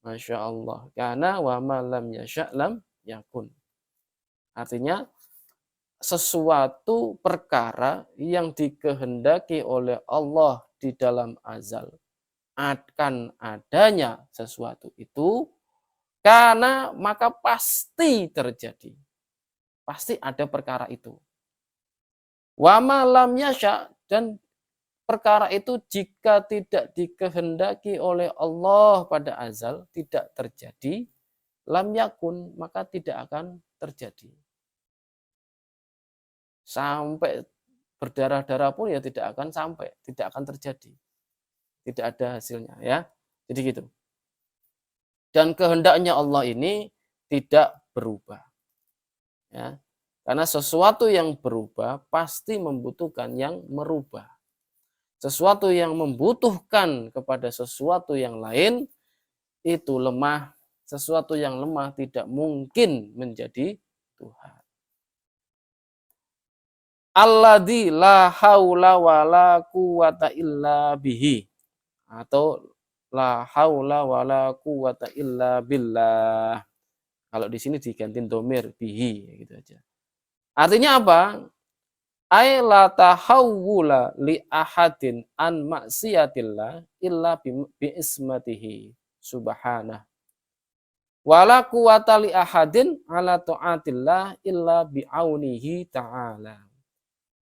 Masya Allah. Karena wa ma lam yasha' lam yakun. Artinya sesuatu perkara yang dikehendaki oleh Allah di dalam azal akan adanya sesuatu itu, karena maka pasti terjadi. Pasti ada perkara itu. Wa ma lam yasha', dan perkara itu jika tidak dikehendaki oleh Allah pada azal, tidak terjadi, lam yakun, maka tidak akan terjadi. Sampai berdarah-darah pun ya tidak akan sampai, tidak akan terjadi. Tidak ada hasilnya ya. Jadi gitu. Dan kehendaknya Allah ini tidak berubah. Ya. Karena sesuatu yang berubah pasti membutuhkan yang merubah. Sesuatu yang membutuhkan kepada sesuatu yang lain itu lemah. Sesuatu yang lemah tidak mungkin menjadi Tuhan. Alladzi la haula wala quwata illa bihi, atau la haula wala quwata illa billah. Kalau di sini diganti domir bihi gitu aja. Artinya apa? Ai la tahawula li ahadin an maksiatillah illa bi ismatihi subhanah. Wala quwata li ahadin ala taatillah illa bi aunihi ta'ala.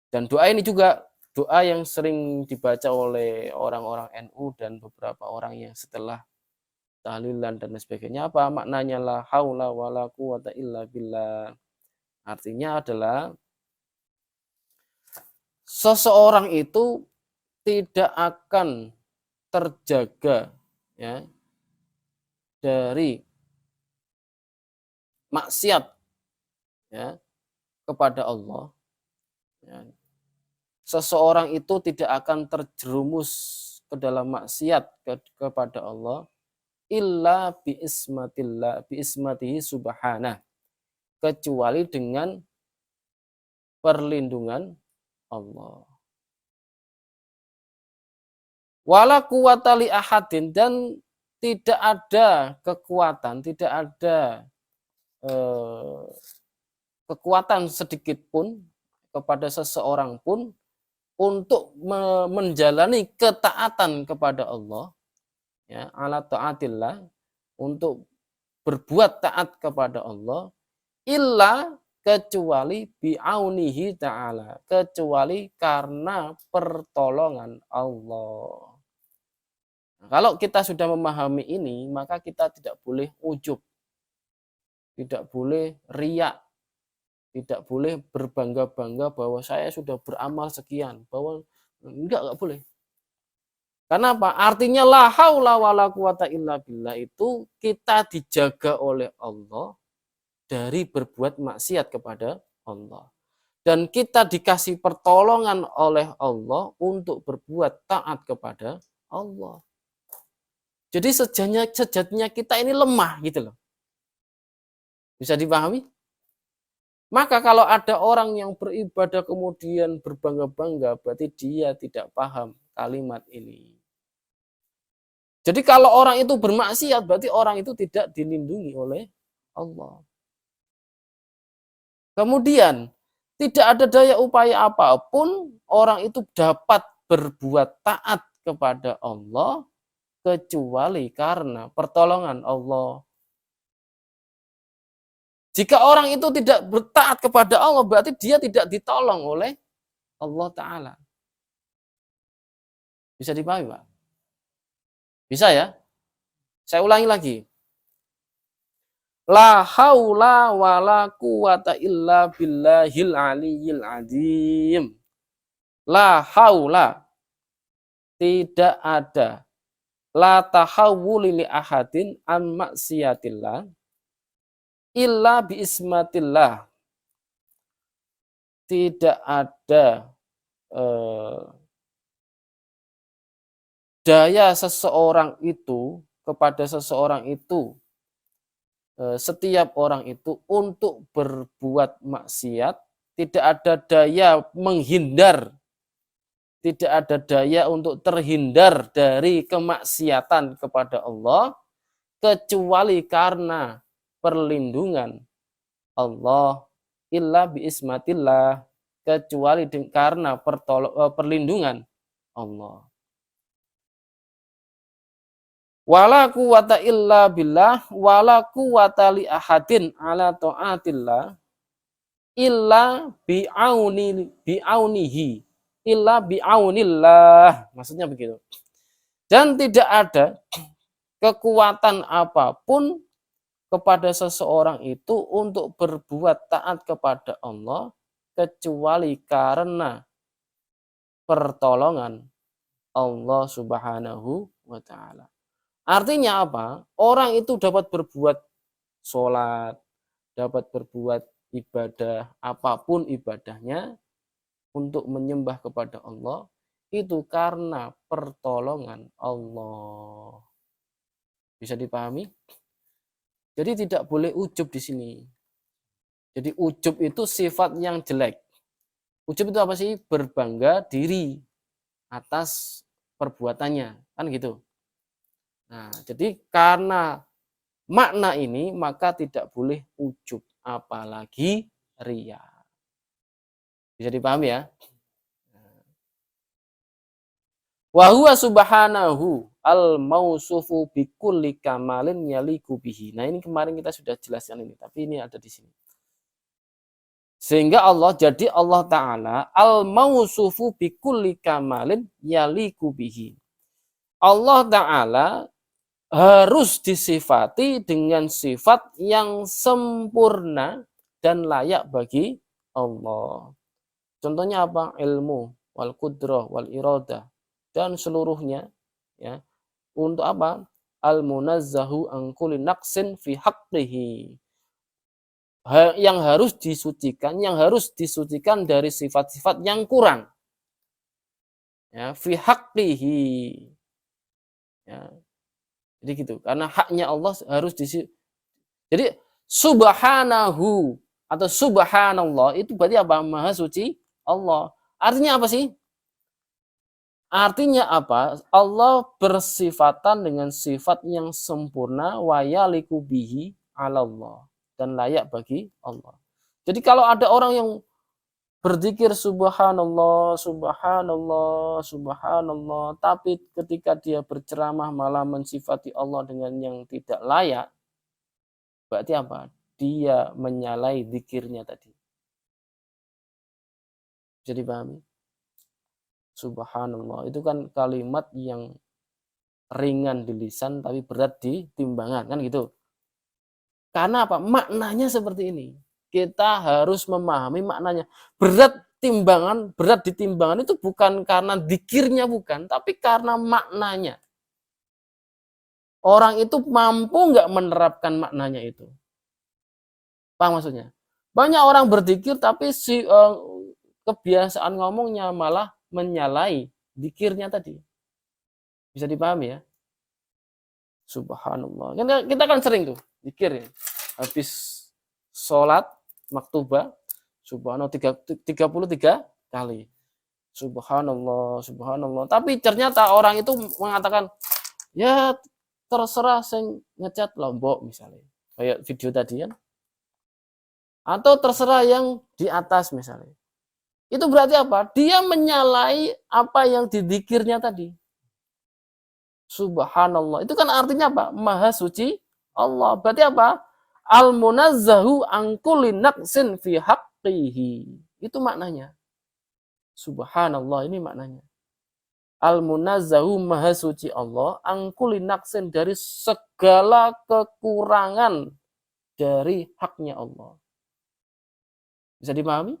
Dan doa ini juga doa yang sering dibaca oleh orang-orang NU dan beberapa orang yang setelah tahlilan dan sebagainya. Apa maknanya? La haula wala quwata illa billah. Artinya adalah seseorang itu tidak akan terjaga ya dari maksiat ya kepada Allah. Ya. Seseorang itu tidak akan terjerumus ke dalam maksiat kepada Allah illa bi ismatihi subhanah, kecuali dengan perlindungan Allah. Wala quwata li ahadin, dan tidak ada kekuatan, tidak ada kekuatan sedikit pun kepada seseorang pun untuk menjalani ketaatan kepada Allah, ya, ala taatillah, untuk berbuat taat kepada Allah, illa, kecuali bi'aunihi ta'ala, kecuali karena pertolongan Allah. Nah, kalau kita sudah memahami ini, maka kita tidak boleh ujub, tidak boleh riak, tidak boleh berbangga-bangga bahwa saya sudah beramal sekian, bahwa enggak boleh. Karena apa? Artinya la haula wala quwata illa billah itu kita dijaga oleh Allah dari berbuat maksiat kepada Allah. Dan kita dikasih pertolongan oleh Allah untuk berbuat taat kepada Allah. Jadi sejatinya kita ini lemah gitu loh. Bisa dipahami? Maka kalau ada orang yang beribadah kemudian berbangga-bangga, berarti dia tidak paham kalimat ini. Jadi kalau orang itu bermaksiat, berarti orang itu tidak dilindungi oleh Allah. Kemudian, tidak ada daya upaya apapun orang itu dapat berbuat taat kepada Allah, kecuali karena pertolongan Allah. Jika orang itu tidak bertaat kepada Allah, berarti dia tidak ditolong oleh Allah Ta'ala. Bisa dipahami, Pak? Bisa ya? Saya ulangi lagi. La haula wa la quwata illa billahil aliyyil azim. La haula, tidak ada. La tahawuli li ahadin an maksiatillah illa biismatillah. Tidak ada daya seseorang itu kepada seseorang itu, setiap orang itu untuk berbuat maksiat, tidak ada daya menghindar, tidak ada daya untuk terhindar dari kemaksiatan kepada Allah, kecuali karena perlindungan Allah, illa biismatillah, kecuali karena perlindungan Allah. Wala quwata illa billah, wala quwata li ahadin ala ta'atillah illa bi'aunihi, illa bi'aunillah. Maksudnya begitu. Dan tidak ada kekuatan apapun kepada seseorang itu untuk berbuat taat kepada Allah kecuali karena pertolongan Allah Subhanahu wa taala. Artinya apa? Orang itu dapat berbuat sholat, dapat berbuat ibadah, apapun ibadahnya untuk menyembah kepada Allah, itu karena pertolongan Allah. Bisa dipahami? Jadi tidak boleh ujub di sini. Jadi ujub itu sifat yang jelek. Ujub itu apa sih? Berbangga diri atas perbuatannya, kan gitu. Nah, jadi karena makna ini maka tidak boleh ujub, apalagi riya. Bisa dipahami ya? Wa huwa subhanahu al-mausufu bikulli kamalin yaliku bihi. Nah, ini kemarin kita sudah jelaskan ini, tapi ini ada di sini. Sehingga jadi Allah Ta'ala al-mausufu bikulli kamalin yaliku bihi. Allah Ta'ala harus disifati dengan sifat yang sempurna dan layak bagi Allah. Contohnya apa? Ilmu, wal qudrah, wal iradah, dan seluruhnya, ya. Untuk apa? Al-munazzahu an kulli naqsin fi haqqihi. Yang harus disucikan dari sifat-sifat yang kurang. Ya, fi haqqihi. Ya. Jadi gitu, karena haknya Allah harus Jadi subhanahu atau subhanallah itu berarti apa? Maha suci Allah. Artinya apa sih? Artinya apa? Allah bersifatan dengan sifat yang sempurna wa yaliku bihi 'ala Allah, dan layak bagi Allah. Jadi kalau ada orang yang berzikir subhanallah, subhanallah, subhanallah, tapi ketika dia berceramah malah mensifati Allah dengan yang tidak layak, berarti apa? Dia menyalahi zikirnya tadi. Jadi pahami? Subhanallah itu kan kalimat yang ringan di lisan tapi berat di timbangan, kan gitu. Karena apa? Maknanya seperti ini. Kita harus memahami maknanya. Berat di timbangan itu bukan karena zikirnya, bukan, tapi karena maknanya. Orang itu mampu nggak menerapkan maknanya itu. Paham maksudnya? Banyak orang berzikir tapi kebiasaan ngomongnya malah menyalahi zikirnya tadi. Bisa dipahami ya? Subhanallah. Kita kan sering tuh zikir ya. Habis sholat maktubah, subhanallah 33 kali. Subhanallah, subhanallah. Tapi ternyata orang itu mengatakan, ya terserah saya ngecat Lombok misalnya. Kayak video tadi kan. Atau terserah yang di atas misalnya. Itu berarti apa? Dia menyalahi apa yang dizikirnya tadi. Subhanallah. Itu kan artinya apa? Maha suci Allah. Berarti apa? Al-munazzahu an kulli naqsin fi haqqihi. Itu maknanya. Subhanallah, ini maknanya. Al-munazzahu maha suci Allah an kulli naqsin, dari segala kekurangan dari haknya Allah. Bisa dipahami?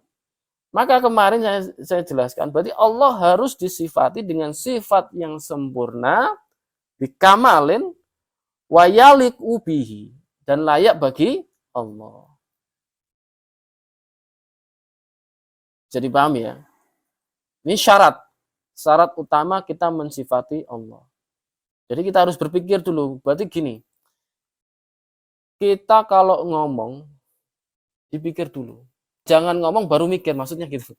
Maka kemarin saya jelaskan, berarti Allah harus disifati dengan sifat yang sempurna, bikamalin, wayalik ubihi, dan layak bagi Allah. Jadi paham ya? Ini syarat utama kita mensifati Allah. Jadi kita harus berpikir dulu. Berarti gini, kita kalau ngomong dipikir dulu. Jangan ngomong baru mikir, maksudnya gitu.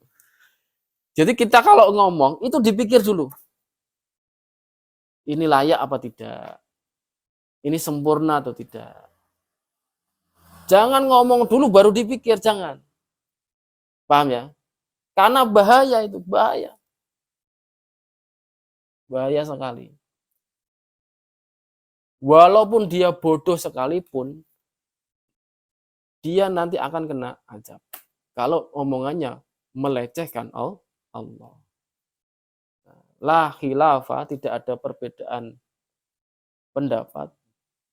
Jadi kita kalau ngomong itu dipikir dulu. Ini layak apa tidak? ini sempurna atau tidak. Jangan ngomong dulu baru dipikir, jangan. Paham ya? Karena bahaya itu, bahaya. Bahaya sekali. Walaupun dia bodoh sekalipun, dia nanti akan kena azab. Kalau omongannya melecehkan Allah. La khilafah, tidak ada perbedaan pendapat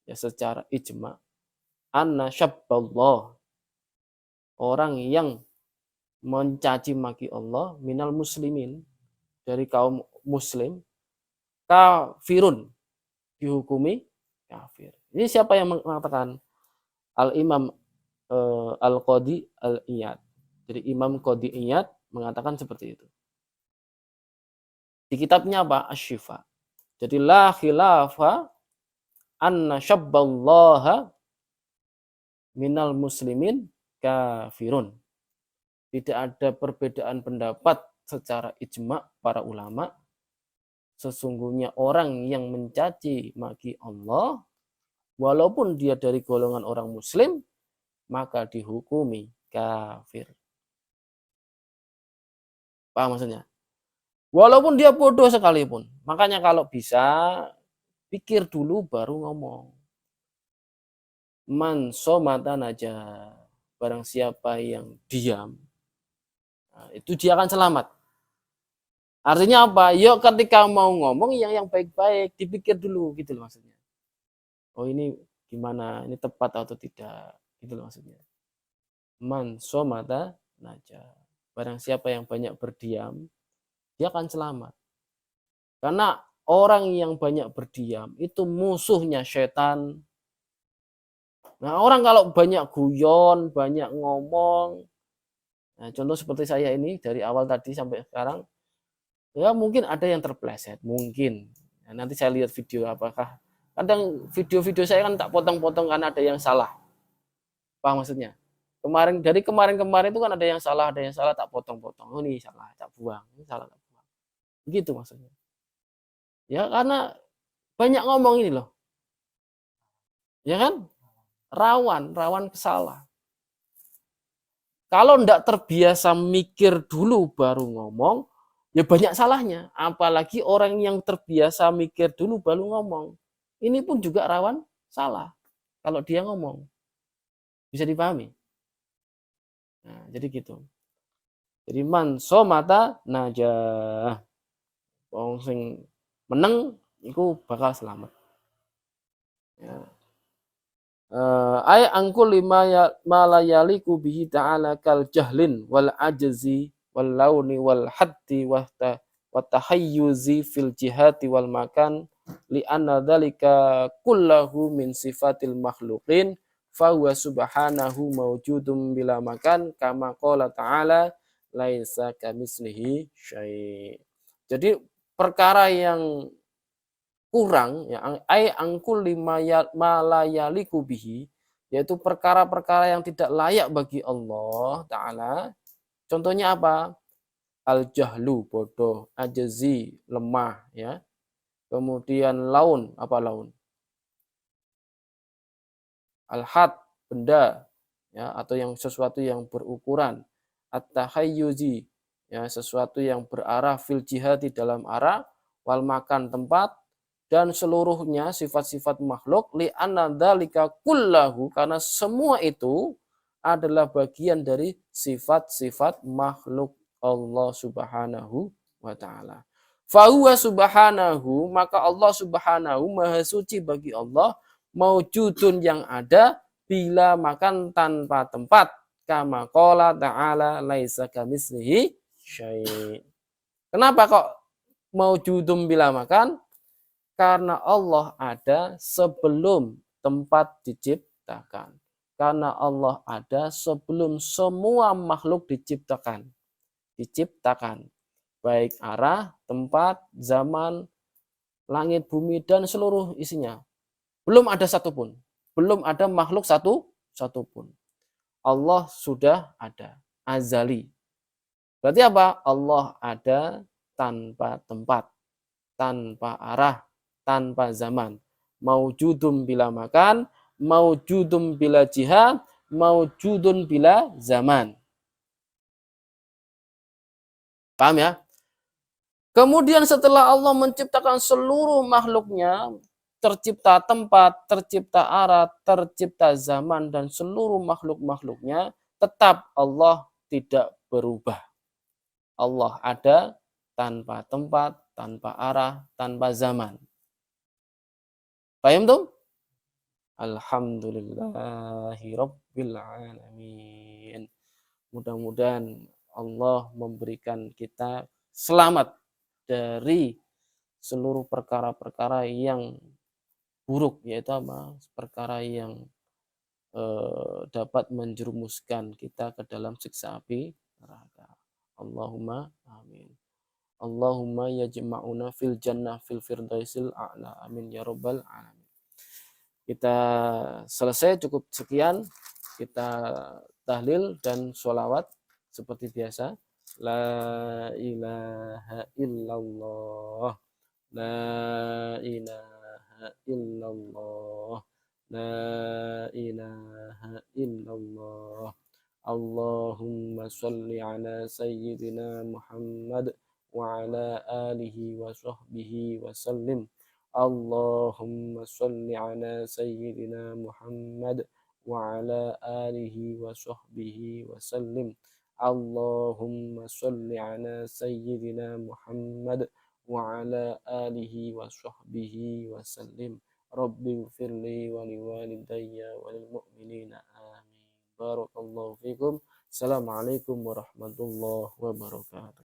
ya secara ijma. Anna syabballah, orang yang mencaci maki Allah minal muslimin, dari kaum muslim, kafirun, dihukumi kafir. Ini siapa yang mengatakan? Al-Imam Al-Qadi Al-Iyad. Jadi Imam Qadi Iyad mengatakan seperti itu. Di kitabnya apa? Asy-Syifa. Jadi la khilafa anna syabballaha minal muslimin kafirun. Tidak ada perbedaan pendapat secara ijma para ulama. Sesungguhnya orang yang mencaci maki Allah, walaupun dia dari golongan orang muslim, maka dihukumi kafir. Paham maksudnya? Walaupun dia bodoh sekalipun. Makanya kalau bisa, pikir dulu baru ngomong. Man somata naja. Barang siapa yang diam, nah, itu dia akan selamat. Artinya apa? Yuk ketika mau ngomong yang baik-baik, dipikir dulu gitu loh maksudnya. Oh ini gimana? Ini tepat atau tidak? Gitu loh maksudnya. Man somata naja. Barang siapa yang banyak berdiam, dia akan selamat. Karena orang yang banyak berdiam itu musuhnya setan. Nah, orang kalau banyak guyon, banyak ngomong, nah, contoh seperti saya ini dari awal tadi sampai sekarang, ya mungkin ada yang terpleset, mungkin. Nah, nanti saya lihat video apakah kadang video-video saya kan tak potong-potong karena ada yang salah. Paham maksudnya? Kemarin-kemarin itu kan ada yang salah tak potong-potong. Oh ini salah, tak buang. Ini salah, tak buang. Begitu maksudnya. Ya karena banyak ngomong ini loh. Ya kan? Rawan kesalah. Kalau ndak terbiasa mikir dulu baru ngomong, ya banyak salahnya. Apalagi orang yang terbiasa mikir dulu baru ngomong. Ini pun juga rawan salah kalau dia ngomong. Bisa dipahami? Nah, jadi gitu. Jadi man somata najah. Wong sing meneng iku bakal selamat. Ya. Ay angkul lima malayaliku bihi ta'ala kal jahlin wal ajzi wal launi wal haddi wa tahayyuzi fil jihati wal makan li anna dzalika kullahu min sifatil makhluqin fa huwa subhanahu mawjudun bila makan kama qala ta'ala laisa kamislihi syai'. Jadi perkara yang kurang ya ai angkul lima malayaliku bihi, yaitu perkara-perkara yang tidak layak bagi Allah taala. Contohnya apa? Al jahlu, bodoh, ajzi, lemah ya. Kemudian laun, apa laun? Al had, benda ya, atau yang sesuatu yang berukuran. At-tahayyuzi, ya, sesuatu yang berarah fil jihad di dalam arah, wal makan, tempat, dan seluruhnya sifat-sifat makhluk li anna dzalika kullahu, karena semua itu adalah bagian dari sifat-sifat makhluk Allah Subhanahu wa taala. Fa huwa subhanahu, maka Allah Subhanahu maha suci bagi Allah, maujudun yang ada, bila makan tanpa tempat, kama qala ta'ala laisa kamitslihi syai'. Kenapa kok maujudun bila makan? Karena Allah ada sebelum tempat diciptakan. Karena Allah ada sebelum semua makhluk diciptakan. Baik arah, tempat, zaman, langit, bumi, dan seluruh isinya. Belum ada satupun. Belum ada makhluk satupun. Allah sudah ada. Azali. Berarti apa? Allah ada tanpa tempat, tanpa arah, tanpa zaman. maujudun bila makan, maujudun bila jihad, maujudun bila zaman. Paham ya? Kemudian setelah Allah menciptakan seluruh makhluknya, tercipta tempat, tercipta arah, tercipta zaman, dan seluruh makhluk-makhluknya, tetap Allah tidak berubah. Allah ada tanpa tempat, tanpa arah, tanpa zaman. Paham tuh? Alhamdulillahi Rabbil Alamin. Mudah-mudahan Allah memberikan kita selamat dari seluruh perkara-perkara yang buruk, yaitu apa? Perkara yang dapat menjerumuskan kita ke dalam siksa api neraka. Allahumma amin. Allahumma yajma'una fil jannah fil firdausil a'la. Amin ya rabbal alamin. Kita selesai, cukup sekian. Kita tahlil dan sholawat seperti biasa. La ilaha illallah. La ilaha illallah. La ilaha illallah. Allahumma salli ala sayyidina Muhammad wa ala alihi wa sahbihi wa sallim. Allahumma salli ala sayyidina Muhammad wa ala alihi wa sahbihi wa sallim. Allahumma salli ala sayyidina Muhammad wa ala alihi wa sahbihi wa sallim. Rabbi ighfirli wa liwalidayya wa lil mu'minina amin. Barakallahu fikum. Assalamualaikum warahmatullahi wabarakatuh.